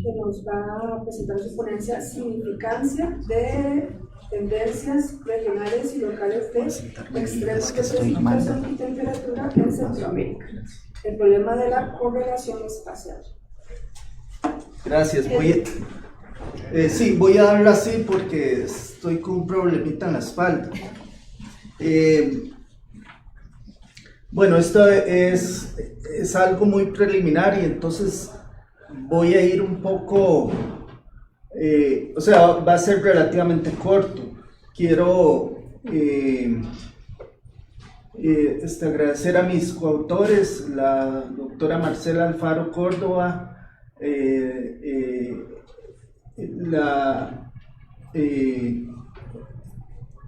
que nos va a presentar su ponencia Significancia de tendencias regionales y locales de extremos de precipitación y temperatura en Centroamérica. El problema de la correlación espacial. Gracias. Voy a darla así porque estoy con un problemita en la espalda. Bueno, esto es algo muy preliminar y entonces voy a ir un poco, va a ser relativamente corto. Quiero agradecer a mis coautores, la doctora Marcela Alfaro Córdoba,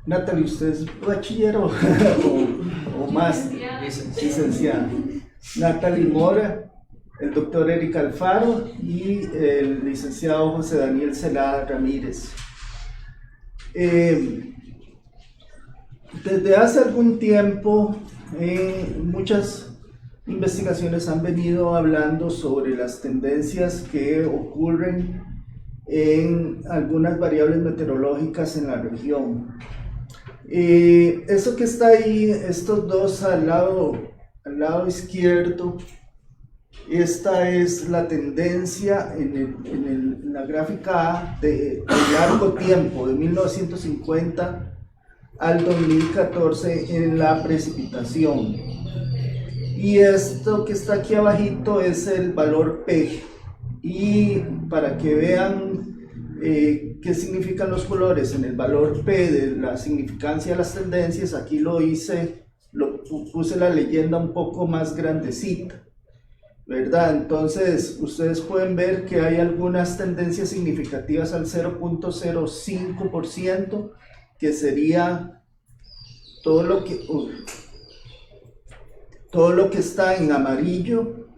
Natalie, ¿usted es bachiller o más? Licenciada. Natalie Mora, el doctor Eric Alfaro y el licenciado José Daniel Celada Ramírez. Desde hace algún tiempo, muchas investigaciones han venido hablando sobre las tendencias que ocurren en algunas variables meteorológicas en la región. Eso que está ahí, estos dos al lado izquierdo, esta es la tendencia en la gráfica A de largo tiempo, de 1950 al 2014 en la precipitación. Y esto que está aquí abajito es el valor P. Y para que vean qué significan los colores en el valor P de la significancia de las tendencias, aquí puse la leyenda un poco más grandecita, ¿verdad? Entonces ustedes pueden ver que hay algunas tendencias significativas al 0.05%, que sería todo lo que está en amarillo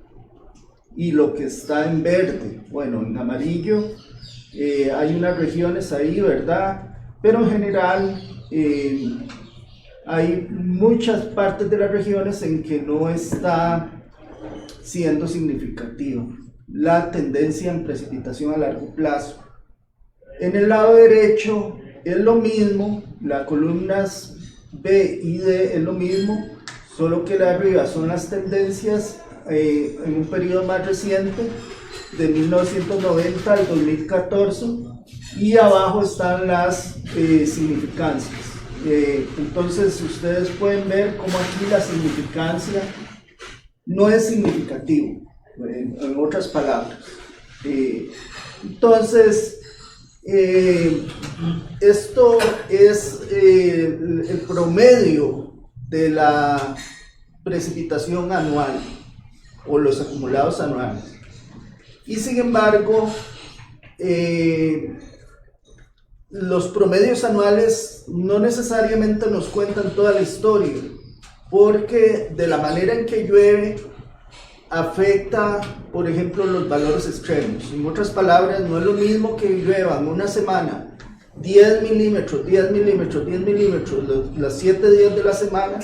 y lo que está en verde. Bueno, en amarillo hay unas regiones ahí, ¿verdad? Pero en general hay muchas partes de las regiones en que no está siendo significativa la tendencia en precipitación a largo plazo. En el lado derecho es lo mismo, las columnas B y D es lo mismo, solo que la de arriba son las tendencias en un periodo más reciente, de 1990 al 2014, y abajo están las significancias. Entonces ustedes pueden ver cómo aquí la significancia no es significativo, en otras palabras. Entonces, esto es el promedio de la precipitación anual o los acumulados anuales. Y sin embargo, los promedios anuales no necesariamente nos cuentan toda la historia, porque de la manera en que llueve afecta, por ejemplo, los valores extremos. En otras palabras, no es lo mismo que lluevan una semana 10 milímetros, 10 milímetros, 10 milímetros, las 7 días de la semana,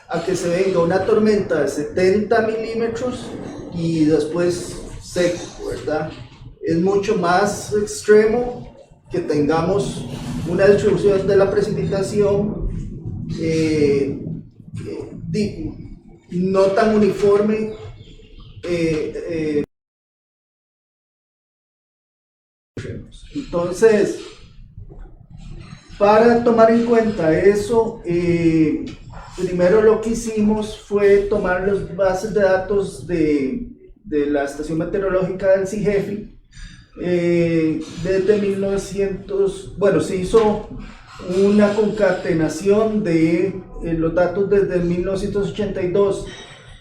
a que se venga una tormenta de 70 milímetros y después seco, ¿verdad? Es mucho más extremo que tengamos una distribución de la precipitación no tan uniforme. Entonces, para tomar en cuenta eso, primero lo que hicimos fue tomar las bases de datos de la estación meteorológica del CIGEFI desde 1900, bueno, se hizo una concatenación de los datos desde 1982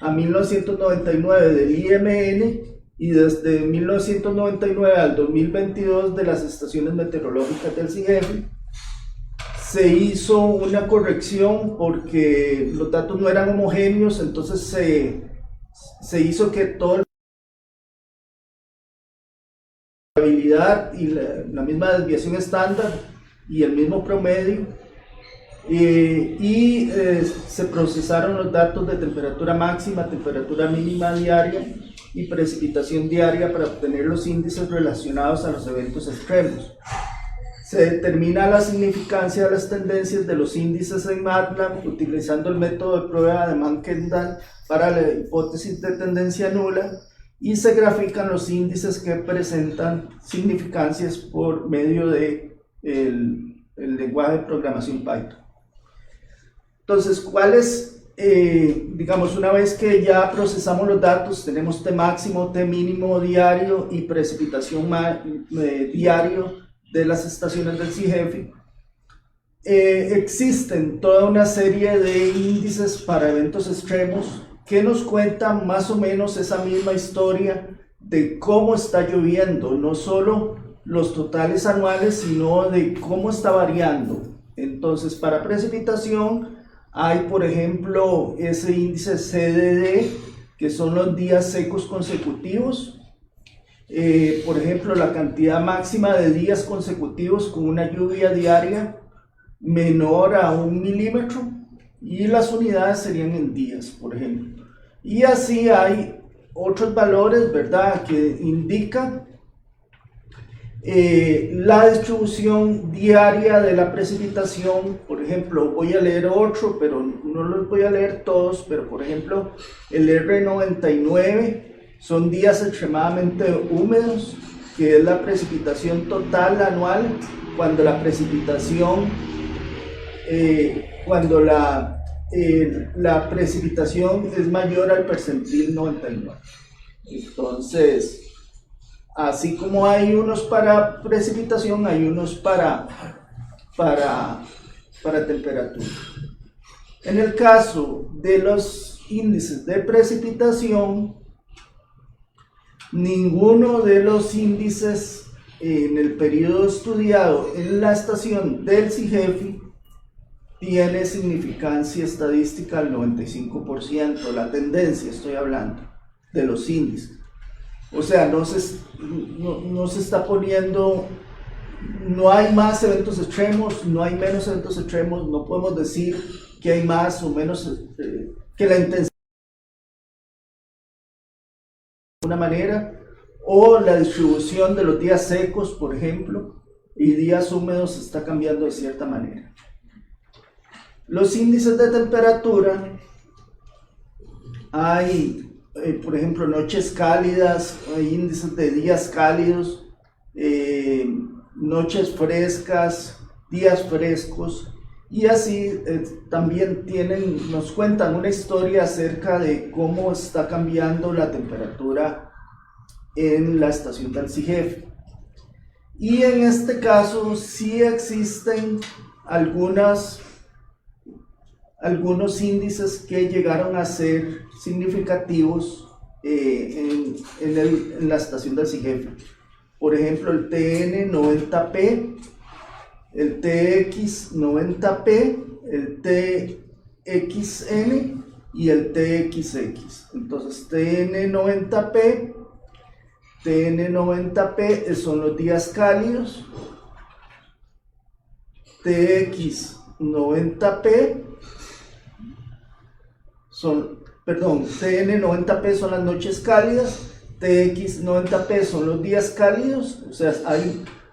a 1999 del IMN y desde 1999 al 2022 de las estaciones meteorológicas del CIGEFI. Se hizo una corrección porque los datos no eran homogéneos, entonces se hizo que toda la variabilidad y la misma desviación estándar y el mismo promedio Se procesaron los datos de temperatura máxima, temperatura mínima diaria y precipitación diaria para obtener los índices relacionados a los eventos extremos. Se determina la significancia de las tendencias de los índices en MATLAB utilizando el método de prueba de Mann-Kendall para la hipótesis de tendencia nula, y se grafican los índices que presentan significancias por medio de el lenguaje de programación Python. Entonces, ¿cuáles, digamos, una vez que ya procesamos los datos, tenemos T máximo, T mínimo diario y precipitación diario de las estaciones del CIGEFI, existen toda una serie de índices para eventos extremos que nos cuentan más o menos esa misma historia de cómo está lloviendo, no solo los totales anuales, sino de cómo está variando. Entonces, para precipitación hay, por ejemplo, ese índice CDD, que son los días secos consecutivos. Por ejemplo, la cantidad máxima de días consecutivos con una lluvia diaria menor a 1 milímetro, y las unidades serían en días, por ejemplo. Y así hay otros valores, ¿verdad?, que indican la distribución diaria de la precipitación. Por ejemplo, voy a leer otro, pero no los voy a leer todos, pero por ejemplo, el R99 son días extremadamente húmedos, que es la precipitación total anual cuando la precipitación, la precipitación es mayor al percentil 99. Entonces, así como hay unos para precipitación, hay unos para temperatura. En el caso de los índices de precipitación, ninguno de los índices en el periodo estudiado en la estación del CIGEFI tiene significancia estadística al 95%, la tendencia estoy hablando, de los índices. O sea, no se está poniendo, no hay más eventos extremos, no hay menos eventos extremos, no podemos decir que hay más o menos, que la intensidad de una manera, o la distribución de los días secos, por ejemplo, y días húmedos está cambiando de cierta manera. Los índices de temperatura, hay, por ejemplo, noches cálidas, hay índices de días cálidos, noches frescas, días frescos, y así también nos cuentan una historia acerca de cómo está cambiando la temperatura en la estación del CIGEFI. Y en este caso sí existen algunos índices que llegaron a ser significativos en la estación del CIGEFI. Por ejemplo, el TN90P, el TX90P, el TXN y el TXX. Entonces, TN90P son los días cálidos, TN90P son las noches cálidas, TX90P son los días cálidos, o sea,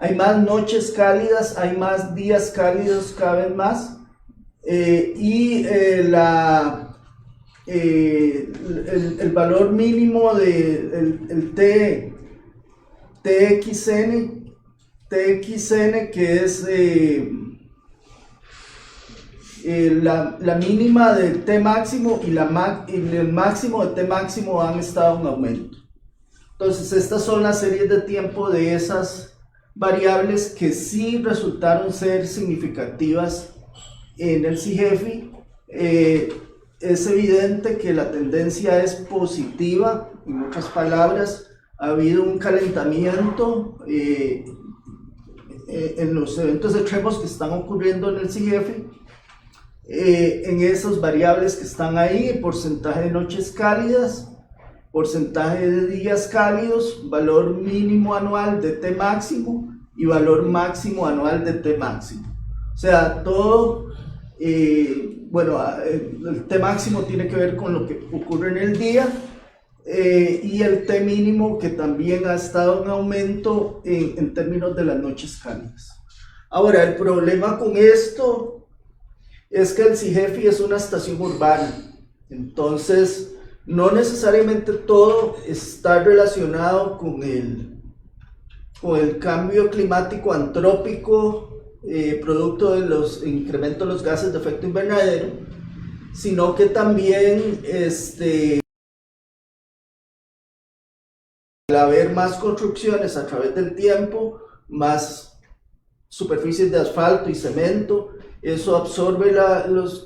hay más noches cálidas, hay más días cálidos cada vez más, y el valor mínimo del TXN, que es la mínima del T máximo y el máximo de T máximo han estado en aumento. Entonces, estas son las series de tiempo de esas variables que sí resultaron ser significativas en el CIGEFI. Es evidente que la tendencia es positiva. En otras palabras, ha habido un calentamiento en los eventos extremos que están ocurriendo en el CIGEFI. En esas variables que están ahí, porcentaje de noches cálidas, porcentaje de días cálidos, valor mínimo anual de T máximo y valor máximo anual de T máximo. O sea, todo bueno, el T máximo tiene que ver con lo que ocurre en el día, y el T mínimo, que también ha estado en aumento en términos de las noches cálidas. Ahora, el problema con esto es que el CIGEFI es una estación urbana, entonces no necesariamente todo está relacionado con el cambio climático antrópico, producto de los incrementos de los gases de efecto invernadero, sino que también al haber más construcciones a través del tiempo, más superficies de asfalto y cemento, eso absorbe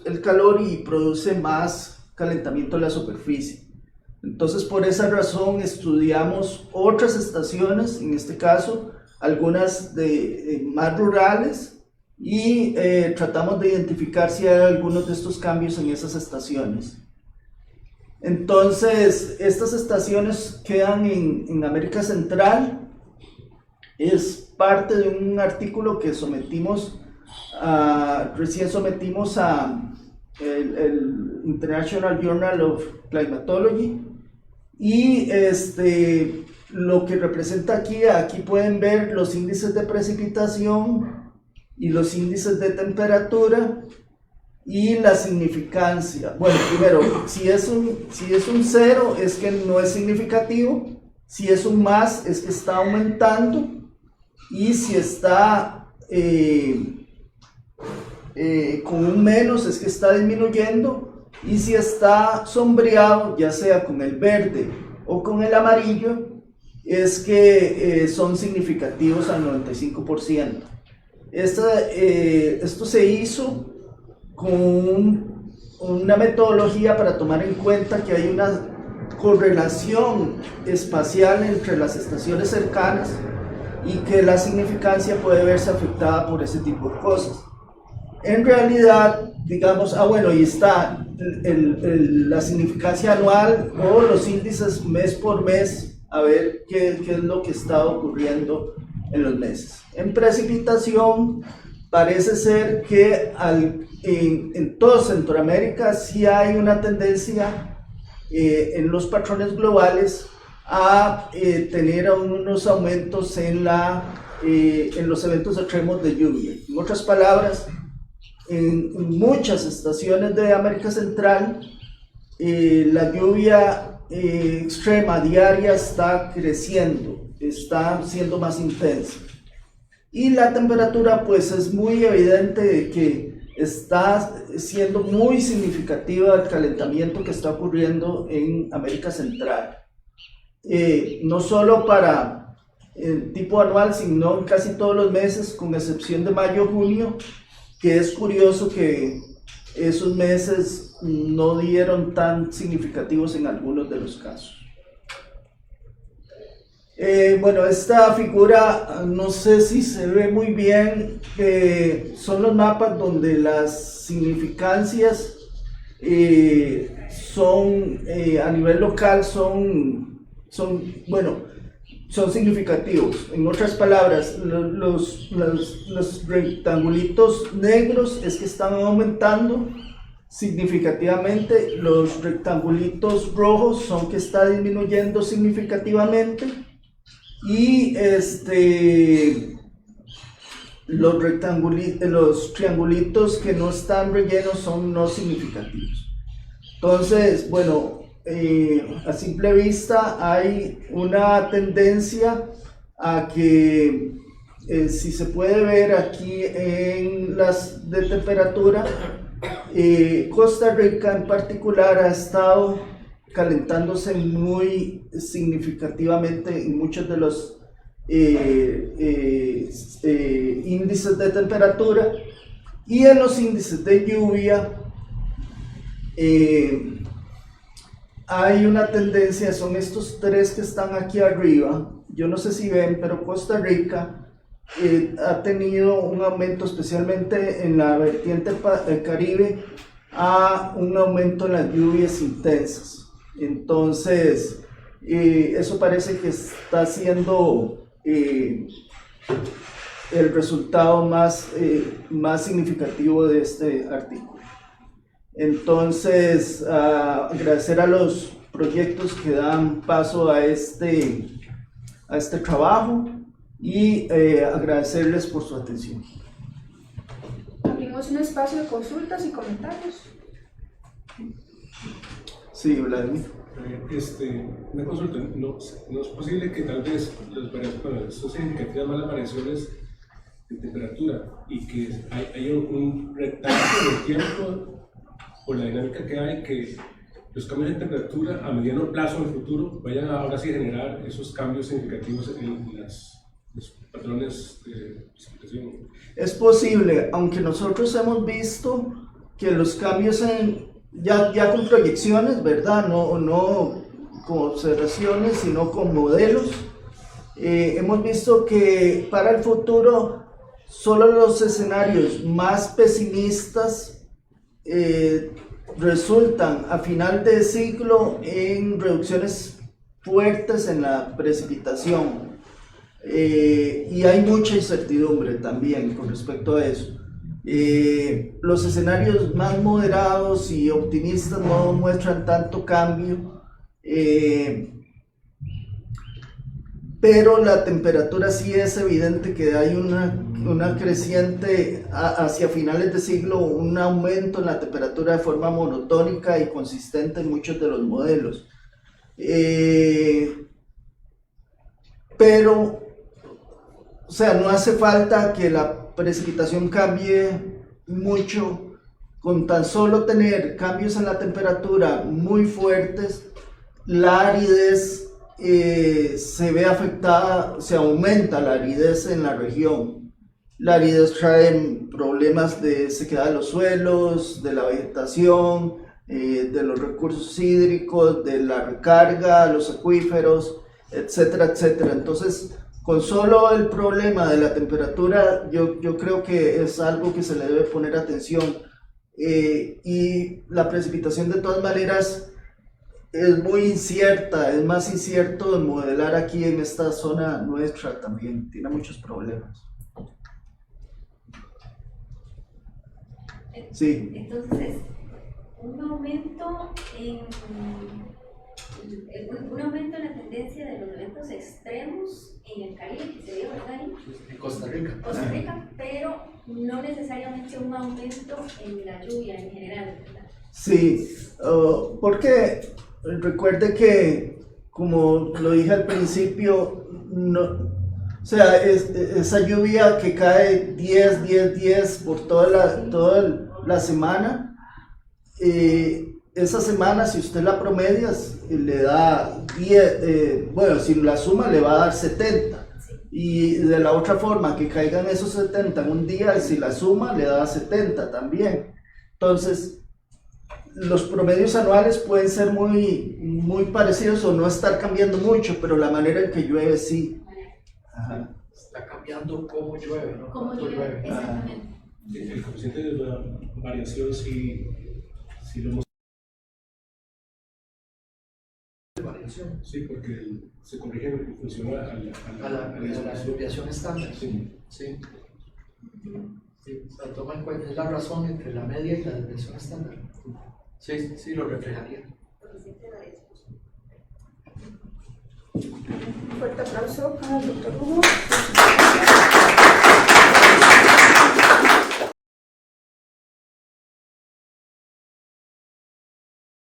el calor y produce más calentamiento de la superficie. Entonces, por esa razón estudiamos otras estaciones, en este caso algunas más rurales, y tratamos de identificar si hay algunos de estos cambios en esas estaciones. Entonces, estas estaciones quedan en América Central. Es parte de un artículo que recién sometimos el International Journal of Climatology, y lo que representa aquí pueden ver los índices de precipitación y los índices de temperatura y la significancia. Bueno, primero, si es un 0 es que no es significativo, si es un más es que está aumentando, y si está con un menos es que está disminuyendo, y si está sombreado, ya sea con el verde o con el amarillo, es que son significativos al 95%. Esto se hizo con una metodología para tomar en cuenta que hay una correlación espacial entre las estaciones cercanas y que la significancia puede verse afectada por ese tipo de cosas. En realidad, digamos, bueno, y está la significancia anual o los índices mes por mes, a ver qué es lo que está ocurriendo en los meses. En precipitación, parece ser que en toda Centroamérica sí hay una tendencia en los patrones globales a tener unos aumentos en los eventos extremos de lluvia. En otras palabras, en muchas estaciones de América Central, la lluvia extrema diaria está creciendo, está siendo más intensa. Y la temperatura, pues es muy evidente de que está siendo muy significativa el calentamiento que está ocurriendo en América Central. No solo para el tipo anual, sino en casi todos los meses, con excepción de mayo-junio, que es curioso que esos meses no dieron tan significativos en algunos de los casos. Bueno, esta figura no sé si se ve muy bien, son los mapas donde las significancias son a nivel local son significativos. En otras palabras, los rectangulitos negros es que están aumentando significativamente, los rectangulitos rojos son que está disminuyendo significativamente, y los triangulitos que no están rellenos son no significativos. Entonces, bueno, a simple vista hay una tendencia a que, si se puede ver aquí en las de temperatura, Costa Rica en particular ha estado calentándose muy significativamente en muchos de los índices de temperatura, y en los índices de lluvia hay una tendencia, son estos tres que están aquí arriba. Yo no sé si ven, pero Costa Rica ha tenido un aumento, especialmente en la vertiente Caribe, a un aumento en las lluvias intensas. Entonces, eso parece que está siendo el resultado más significativo de este artículo. Entonces, agradecer a los proyectos que dan paso a este trabajo y agradecerles por su atención. Abrimos un espacio de consultas y comentarios. Sí, Vladimir. Una consulta, ¿no es posible que tal vez son significativas más las variaciones de temperatura y que hay un retraso del tiempo por la dinámica que hay, que los cambios de temperatura a mediano plazo en el futuro vayan a ahora sí generar esos cambios significativos en los patrones de precipitación? Es posible, aunque nosotros hemos visto que los cambios ya con proyecciones, ¿verdad? No con observaciones, sino con modelos. Hemos visto que para el futuro solo los escenarios más pesimistas resultan a final de ciclo en reducciones fuertes en la precipitación. Y hay mucha incertidumbre también con respecto a eso. Los escenarios más moderados y optimistas no muestran tanto cambio, pero la temperatura sí es evidente que hay una creciente hacia finales de siglo, un aumento en la temperatura de forma monotónica y consistente en muchos de los modelos. Pero, o sea, no hace falta que la precipitación cambie mucho. Con tan solo tener cambios en la temperatura muy fuertes, la aridez se ve afectada, se aumenta la aridez en la región. La aridez trae problemas de sequedad de los suelos, de la vegetación, de los recursos hídricos, de la recarga, los acuíferos, etcétera, etcétera. Entonces, con solo el problema de la temperatura, yo creo que es algo que se le debe poner atención. Y la precipitación, de todas maneras, es muy incierta, es más incierto de modelar aquí en esta zona nuestra también, tiene muchos problemas. Sí. Entonces, un aumento en la tendencia de los eventos extremos en el Caribe, que se dio, ¿verdad? En Costa Rica. Costa Rica, pero no necesariamente un aumento en la lluvia en general, ¿verdad? Sí, porque recuerde que, como lo dije al principio, o sea, esa lluvia que cae 10 por toda la semana, esa semana, si usted la promedia, le da 10, bueno, si la suma le va a dar 70. Y de la otra forma, que caigan esos 70 en un día, si la suma le da 70 también. Entonces, los promedios anuales pueden ser muy parecidos o no estar cambiando mucho, pero la manera en que llueve sí. Ajá. Está cambiando cómo llueve, ¿no? ¿Cómo llueve? Exactamente. El coeficiente de la variación sí lo hemos... Sí, porque se corrige en función a la desviación estándar. Sí. Sí. Sí, o sea, toma en cuenta, es la razón entre la media y la desviación estándar. Sí, lo reflejaría. Un fuerte aplauso para el doctor Hugo.